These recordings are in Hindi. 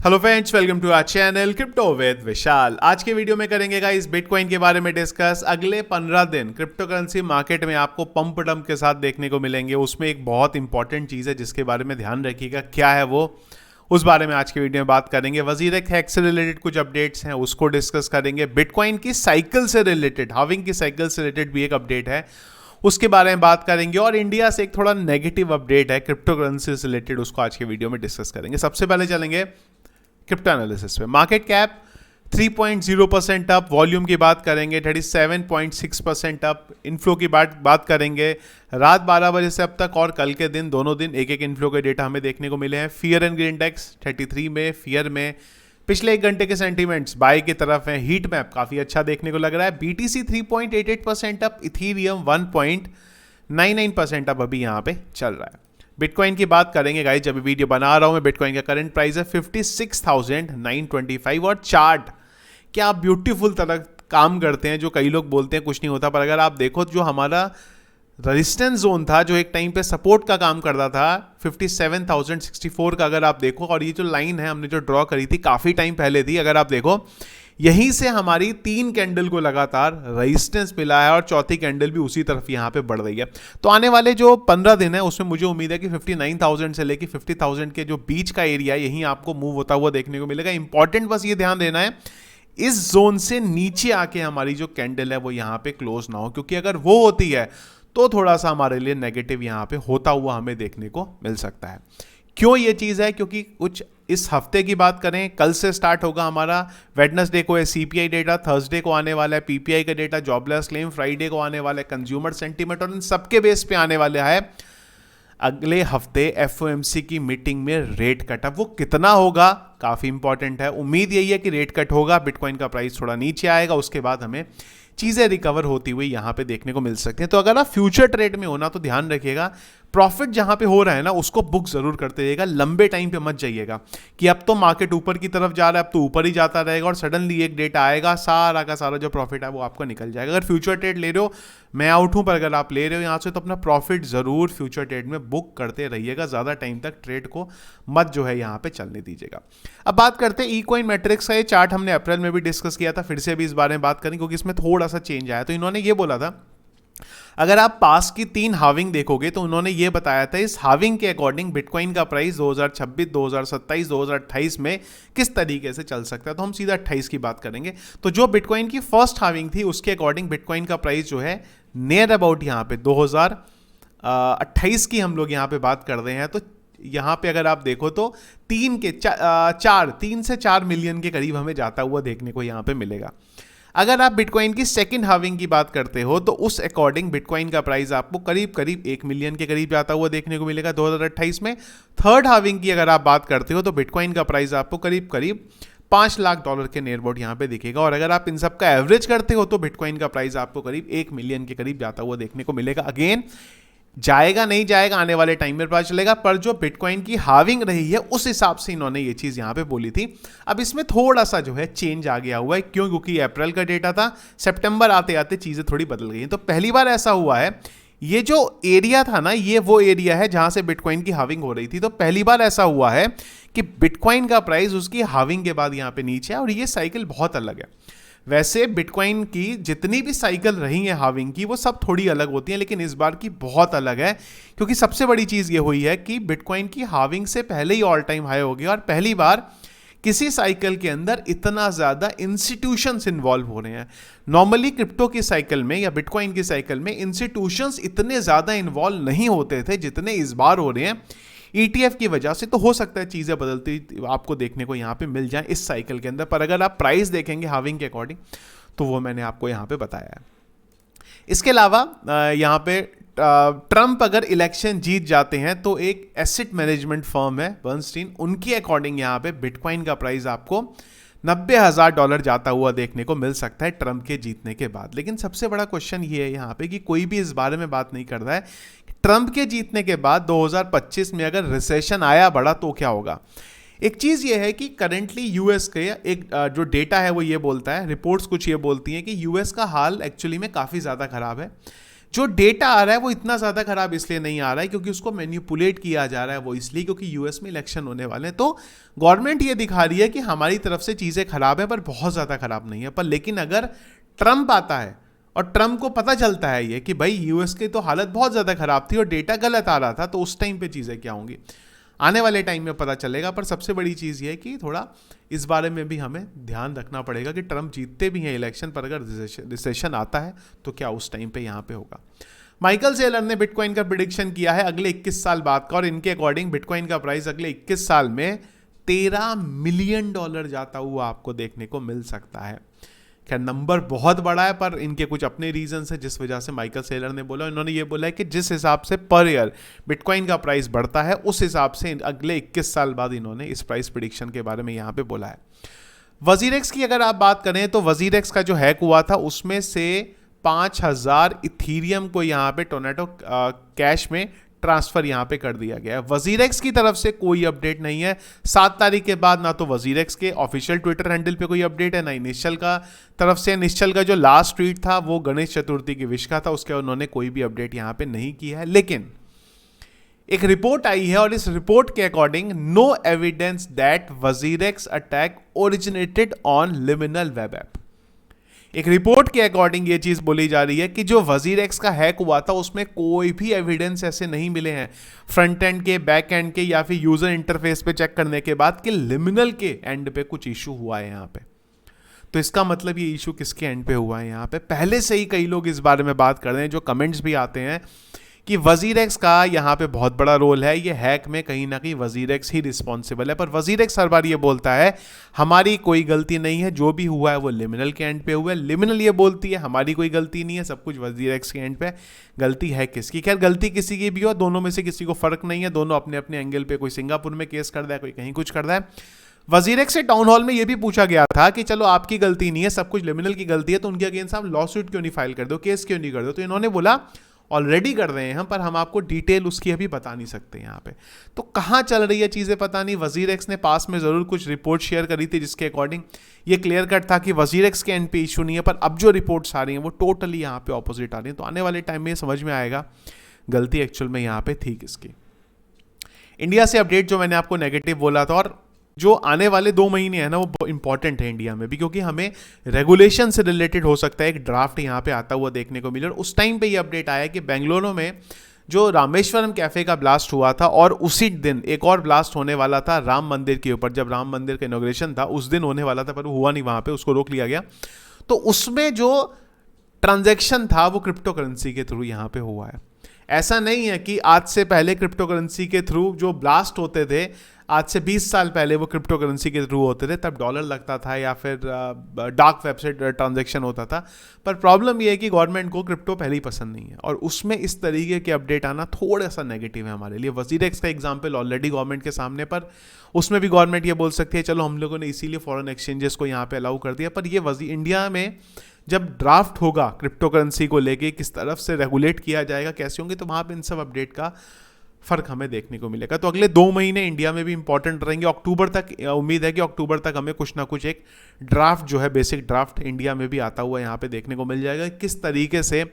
Hello friends, welcome to our channel crypto with Vishal. आज के वीडियो में करेंगे गाइस बिटकॉइन के बारे में डिस्कस। अगले 15 दिन क्रिप्टो करेंसी मार्केट में आपको पंप डंप के साथ देखने को मिलेंगे। उसमें एक बहुत इंपॉर्टेंट चीज़ है जिसके बारे में ध्यान रखिएगा, क्या है वो, उस बारे में आज के वीडियो में बात करेंगे। वजीर हैक से रिलेटेड कुछ अपडेट्स हैं, उसको डिस्कस करेंगे। बिटकॉइन की साइकिल से रिलेटेड, हाविंग की साइकिल से रिलेटेड भी एक अपडेट है, उसके बारे में बात करेंगे। और इंडिया से एक थोड़ा नेगेटिव अपडेट है क्रिप्टो करेंसी से रिलेटेड, उसको आज के वीडियो में डिस्कस करेंगे। सबसे पहले चलेंगे क्रिप्टो एनालिसिस पे। मार्केट कैप 3.0% अप, वॉल्यूम की बात करेंगे 37.6% अप, इनफ्लो की बात करेंगे। रात 12 बजे से अब तक और कल के दिन दोनों दिन एक एक इनफ्लो के डेटा हमें देखने को मिले हैं। फियर एंड ग्रीन इंडेक्स 33 में, फियर में पिछले एक घंटे के सेंटीमेंट्स बाय की तरफ है। हीट मैप काफी अच्छा देखने को लग रहा है। बीटीसी 3.88% अप, इथीरियम 1.99% अप अभी यहाँ पे चल रहा है। बिटकॉइन की बात करेंगे गाइस, जब वीडियो बना रहा हूं मैं, बिटकॉइन का करंट प्राइस है 56,925। और चार्ट क्या ब्यूटीफुल तरह काम करते हैं। जो कई लोग बोलते हैं कुछ नहीं होता, पर अगर आप देखो जो हमारा रेजिस्टेंस जोन था, जो एक टाइम पे सपोर्ट का काम करता था 57,064 का, अगर आप देखो, और ये जो लाइन है हमने जो ड्रॉ करी थी काफी टाइम पहले थी, अगर आप देखो यहीं से हमारी 3 कैंडल को लगातार रेजिस्टेंस मिला है और चौथी कैंडल भी उसी तरफ यहाँ पे बढ़ रही है। तो आने वाले जो 15 दिन है उसमें मुझे उम्मीद है कि 59,000 से लेकर 50,000 के जो बीच का एरिया है यहीं आपको मूव होता हुआ देखने को मिलेगा। इंपॉर्टेंट बस ये ध्यान देना है इस जोन से नीचे आके हमारी जो कैंडल है वो यहाँ पे क्लोज ना हो, क्योंकि अगर वो होती है तो थोड़ा सा हमारे लिए नेगेटिव यहाँ पे होता हुआ हमें देखने को मिल सकता है। क्यों ये चीज़ है? क्योंकि कुछ इस हफ्ते की बात करें, कल से स्टार्ट होगा हमारा, वेडनेसडे को है सीपीआई डेटा, थर्सडे को आने वाला है पीपीआई का डेटा, जॉबलेस क्लेम, फ्राइडे को आने वाला है कंज्यूमर सेंटीमेंट, और इन सबके बेस पे आने वाला है अगले हफ्ते एफओएमसी की मीटिंग में रेट कट। अब वो कितना होगा काफ़ी इंपॉर्टेंट है। उम्मीद यही है कि रेट कट होगा, बिटकॉइन का प्राइस थोड़ा नीचे आएगा, उसके बाद हमें चीज़ें रिकवर होती हुई यहाँ पे देखने को मिल सकती हैं। तो अगर आप फ्यूचर ट्रेड में होना तो ध्यान रखिएगा, प्रॉफिट जहाँ पे हो रहा है ना उसको बुक जरूर करते रहिएगा। लंबे टाइम पे मत जाइएगा कि अब तो मार्केट ऊपर की तरफ जा रहा है, अब तो ऊपर ही जाता रहेगा और सडनली एक डेटा आएगा, सारा का सारा जो प्रॉफिट है वो आपको निकल जाएगा। अगर फ्यूचर ट्रेड ले रहे हो, मैं आउट हूँ, पर अगर आप ले रहे हो यहाँ से तो अपना प्रॉफिट जरूर फ्यूचर ट्रेड में बुक करते रहिएगा। ज़्यादा टाइम तक ट्रेड को मत जो है यहाँ पे चलने दीजिएगा। अब बात करते हैं इकॉइन मैट्रिक्स का। ये चार्ट हमने अप्रैल में भी डिस्कस किया था, फिर से भी इस बारे में बात करें क्योंकि इसमें थोड़ा सा चेंज आया। तो इन्होंने ये बोला था, अगर आप पास की 3 हाविंग देखोगे तो उन्होंने ये बताया था इस हाविंग के अकॉर्डिंग बिटकॉइन का प्राइस 2026, 2027, 2028 में किस तरीके से चल सकता है। तो हम सीधा 28 की बात करेंगे। तो जो बिटकॉइन की फर्स्ट हाविंग थी उसके अकॉर्डिंग बिटकॉइन का प्राइस जो है नियर अबाउट यहाँ पे 2028 की हम लोग यहाँ पे बात कर रहे हैं। तो यहाँ पे अगर आप देखो तो 3 से 4 मिलियन के करीब हमें जाता हुआ देखने को यहाँ पे मिलेगा। अगर आप बिटकॉइन की सेकंड हाविंग की बात करते हो तो उस अकॉर्डिंग बिटकॉइन का प्राइस आपको करीब करीब 1 मिलियन के करीब जाता हुआ देखने को मिलेगा 2028 में। थर्ड हाविंग की अगर आप बात करते हो तो बिटकॉइन का प्राइस आपको करीब करीब $5 लाख के नियर अबाउट यहाँ पे दिखेगा। और अगर आप इन सब का एवरेज करते हो तो बिटकॉइन का प्राइस आपको करीब 1 मिलियन के करीब जाता हुआ देखने को मिलेगा। अगेन जाएगा नहीं जाएगा आने वाले टाइम में पता चलेगा, पर जो बिटकॉइन की हाविंग रही है उस हिसाब से इन्होंने ये चीज यहां पे बोली थी। अब इसमें थोड़ा सा जो है चेंज आ गया हुआ है। क्यों? क्योंकि अप्रैल का डेटा था, सितंबर आते आते चीजें थोड़ी बदल गई हैं। तो पहली बार ऐसा हुआ है, ये जो एरिया था ना, ये वो एरिया है जहां से बिटकॉइन की हाविंग हो रही थी। तो पहली बार ऐसा हुआ है कि बिटकॉइन का प्राइस उसकी हाविंग के बाद यहां पे नीचे है, और ये साइकिल बहुत अलग है। वैसे बिटकॉइन की जितनी भी साइकिल रही है हाविंग की वो सब थोड़ी अलग होती हैं, लेकिन इस बार की बहुत अलग है, क्योंकि सबसे बड़ी चीज ये हुई है कि बिटकॉइन की हाविंग से पहले ही ऑल टाइम हाई हो गया, और पहली बार किसी साइकिल के अंदर इतना ज्यादा इंस्टीट्यूशंस इन्वॉल्व हो रहे हैं। नॉर्मली क्रिप्टो की साइकिल में या बिटकॉइन की साइकिल में इंस्टीट्यूशंस इतने ज्यादा इन्वॉल्व नहीं होते थे जितने इस बार हो रहे हैं ETF की वजह से। तो हो सकता है चीज़ें बदलती आपको देखने को यहाँ पे मिल जाए इस साइकिल के अंदर, पर अगर आप प्राइस देखेंगे हाविंग के अकॉर्डिंग तो वो मैंने आपको यहाँ पे बताया है। इसके अलावा यहाँ पे ट्रंप अगर इलेक्शन जीत जाते हैं तो एक एसेट मैनेजमेंट फर्म है बर्नस्टीन, उनकी अकॉर्डिंग यहाँ पे बिटकॉइन का प्राइस आपको $90,000 जाता हुआ देखने को मिल सकता है ट्रंप के जीतने के बाद। लेकिन सबसे बड़ा क्वेश्चन ये है यहाँ पे कि कोई भी इस बारे में बात नहीं कर रहा है ट्रंप के जीतने के बाद 2025 में अगर रिसेशन आया बड़ा तो क्या होगा। एक चीज़ ये है कि करेंटली यूएस के एक जो डेटा है वो ये बोलता है, रिपोर्ट्स कुछ ये बोलती हैं कि यूएस का हाल एक्चुअली में काफ़ी ज़्यादा ख़राब है। जो डेटा आ रहा है वो इतना ज़्यादा खराब इसलिए नहीं आ रहा है क्योंकि उसको मैनिपुलेट किया जा रहा है, वो इसलिए क्योंकि यूएस में इलेक्शन होने वाले हैं। तो गवर्नमेंट ये दिखा रही है कि हमारी तरफ से चीज़ें खराब है पर बहुत ज़्यादा खराब नहीं है। पर लेकिन अगर ट्रंप आता है और ट्रंप को पता चलता है ये कि भाई यूएस की तो हालत बहुत ज़्यादा खराब थी और डेटा गलत आ रहा था, तो उस टाइम पे चीज़ें क्या होंगी आने वाले टाइम में पता चलेगा। पर सबसे बड़ी चीज़ ये है कि थोड़ा इस बारे में भी हमें ध्यान रखना पड़ेगा कि ट्रंप जीतते भी हैं इलेक्शन पर, अगर रिसेशन आता है तो क्या उस टाइम पे यहाँ पे होगा। माइकल सेलर ने बिटकॉइन का प्रिडिक्शन किया है अगले 21 साल बाद का, और इनके अकॉर्डिंग बिटकॉइन का प्राइस अगले 21 साल में $13 मिलियन जाता हुआ आपको देखने को मिल सकता है। खैर नंबर बहुत बड़ा है पर इनके कुछ अपने रीजन है जिस वजह से माइकल सेलर ने बोला, इन्होंने ये बोला है कि जिस हिसाब से पर ईयर बिटकॉइन का प्राइस बढ़ता है उस हिसाब से अगले 21 साल बाद इन्होंने इस प्राइस प्रिडिक्शन के बारे में यहाँ पे बोला है। वजीरेक्स की अगर आप बात करें तो वजीरेक्स का जो हैक हुआ था उसमें से 5000 इथीरियम को यहाँ पे टोनेटो कैश में ट्रांसफर यहाँ पे कर दिया गया है। वजीरेक्स की तरफ से कोई अपडेट नहीं है 7 तारीख के बाद, ना तो वजीरेक्स के ऑफिशियल ट्विटर हैंडल पे कोई अपडेट है, ना ही निश्चल का तरफ से। निश्चल का जो लास्ट ट्वीट था वो गणेश चतुर्थी की विश का था, उसके उन्होंने कोई भी अपडेट यहाँ पे नहीं किया है। लेकिन एक रिपोर्ट आई है और इस रिपोर्ट के according no evidence that WazirX attack originated on liminal web app. एक रिपोर्ट के अकॉर्डिंग ये चीज बोली जा रही है कि जो वजीरेक्स का हैक हुआ था उसमें कोई भी एविडेंस ऐसे नहीं मिले हैं फ्रंट एंड के, बैक एंड के या फिर यूजर इंटरफेस पे चेक करने के बाद कि लिमिनल के एंड पे कुछ इशू हुआ है यहाँ पे। तो इसका मतलब ये इशू किसके एंड पे हुआ है यहाँ पे? पहले से ही कई लोग इस बारे में बात कर रहे हैं, जो कमेंट्स भी आते हैं कि वजीरेक्स का यहाँ पे बहुत बड़ा रोल है, ये हैक में कहीं ना कहीं वजीरेक्स ही रिस्पॉन्सिबल है। पर वजीरेक्स हर बार ये बोलता है हमारी कोई गलती नहीं है, जो भी हुआ है वो लिमिनल के एंड पे हुआ है। लिमिनल ये बोलती है हमारी कोई गलती नहीं है, सब कुछ वजीरेक्स के एंड पे। गलती है किसकी? खैर गलती किसी की भी हो, दोनों में से किसी को फर्क नहीं है, दोनों अपने अपने एंगल पे, कोई सिंगापुर में केस कर रहा है, कोई कहीं कुछ कर रहा है। वजीरेक्स से टाउन हॉल में यह भी पूछा गया था कि चलो आपकी गलती नहीं है, सब कुछ लिमिनल की गलती है, तो उनके अगेंस्ट आप लॉ सूट क्यों नहीं फाइल कर दो, केस क्यों नहीं कर दो? तो इन्होंने बोला ऑलरेडी कर रहे हैं हम, पर हम आपको डिटेल उसकी अभी बता नहीं सकते यहाँ पे। तो कहाँ चल रही है चीज़ें पता नहीं। वजीरेक्स ने पास में ज़रूर कुछ रिपोर्ट शेयर करी थी जिसके अकॉर्डिंग ये क्लियर कट था कि वजीरेक्स के एंड पे इशू नहीं है, पर अब जो रिपोर्ट्स आ रही हैं वो टोटली यहाँ पे ऑपोजिट आ रही हैं। तो आने वाले टाइम में समझ में आएगा गलती एक्चुअल में यहाँ पे थी किसकी। इंडिया से अपडेट जो मैंने आपको नेगेटिव बोला था, और जो आने वाले 2 महीने हैं ना वो इंपॉर्टेंट है इंडिया में भी, क्योंकि हमें रेगुलेशन से रिलेटेड हो सकता है एक ड्राफ्ट यहाँ पे आता हुआ देखने को मिले। और उस टाइम पे ये अपडेट आया कि बेंगलुरु में जो रामेश्वरम कैफे का ब्लास्ट हुआ था और उसी दिन एक और ब्लास्ट होने वाला था राम मंदिर के ऊपर, जब राम मंदिर का इनॉग्रेशन था उस दिन होने वाला था, पर वो हुआ नहीं, वहाँ पे उसको रोक लिया गया। तो उसमें जो ट्रांजैक्शन था वो क्रिप्टो करेंसी के थ्रू यहाँ पे हुआ है। ऐसा नहीं है कि आज से पहले क्रिप्टो करेंसी के थ्रू जो ब्लास्ट होते थे, आज से 20 साल पहले वो क्रिप्टो करेंसी के थ्रू होते थे, तब डॉलर लगता था या फिर डार्क वेबसाइट ट्रांजैक्शन होता था। पर प्रॉब्लम ये है कि गवर्नमेंट को क्रिप्टो पहले ही पसंद नहीं है, और उसमें इस तरीके के अपडेट आना थोड़ा सा नेगेटिव है हमारे लिए। वजीरेक्स का एग्जाम्पल ऑलरेडी गवर्नमेंट के सामने, पर उसमें भी गवर्नमेंट ये बोल सकती है चलो हम लोगों ने इसीलिए फॉरेन एक्सचेंजेस को यहाँ पे अलाउ कर दिया। पर ये इंडिया में जब ड्राफ्ट होगा क्रिप्टो करेंसी को लेके, किस तरफ से रेगुलेट किया जाएगा, कैसे होंगे, तो वहाँ पे इन सब अपडेट का फर्क हमें देखने को मिलेगा। तो अगले 2 महीने इंडिया में भी इंपॉर्टेंट रहेंगे। अक्टूबर तक उम्मीद है कि अक्टूबर तक हमें कुछ ना कुछ एक ड्राफ्ट जो है, बेसिक ड्राफ्ट इंडिया में भी आता हुआ यहाँ पे देखने को मिल जाएगा, किस तरीके से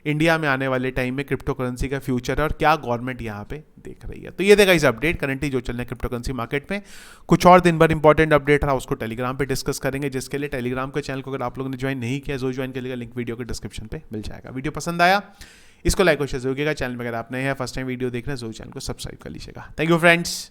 इंडिया में आने वाले टाइम में क्रिप्टो करेंसी का फ्यूचर है और क्या गवर्नमेंट यहाँ पे देख रही है। तो ये देखा इस अपडेट करंटली जो चल रहे हैं क्रिप्टो करेंसी मार्केट में। कुछ और दिन भर इंपॉर्टेंट अपडेट रहा उसको टेलीग्राम पे डिस्कस करेंगे, जिसके लिए टेलीग्राम के चैनल को अगर आप लोगों ने ज्वाइन नहीं किया जो ज्वाइन करेगा, लिंक वीडियो के डिस्क्रिप्शन पे मिल जाएगा। वीडियो पसंद आया इसको लाइक और शेयर जरूर कीजिएगा। चैनल में अगर आप नए हैं, फर्स्ट टाइम वीडियो देख रहे हैं, जरूर चैनल को सब्सक्राइब कर लीजिएगा। Thank you friends.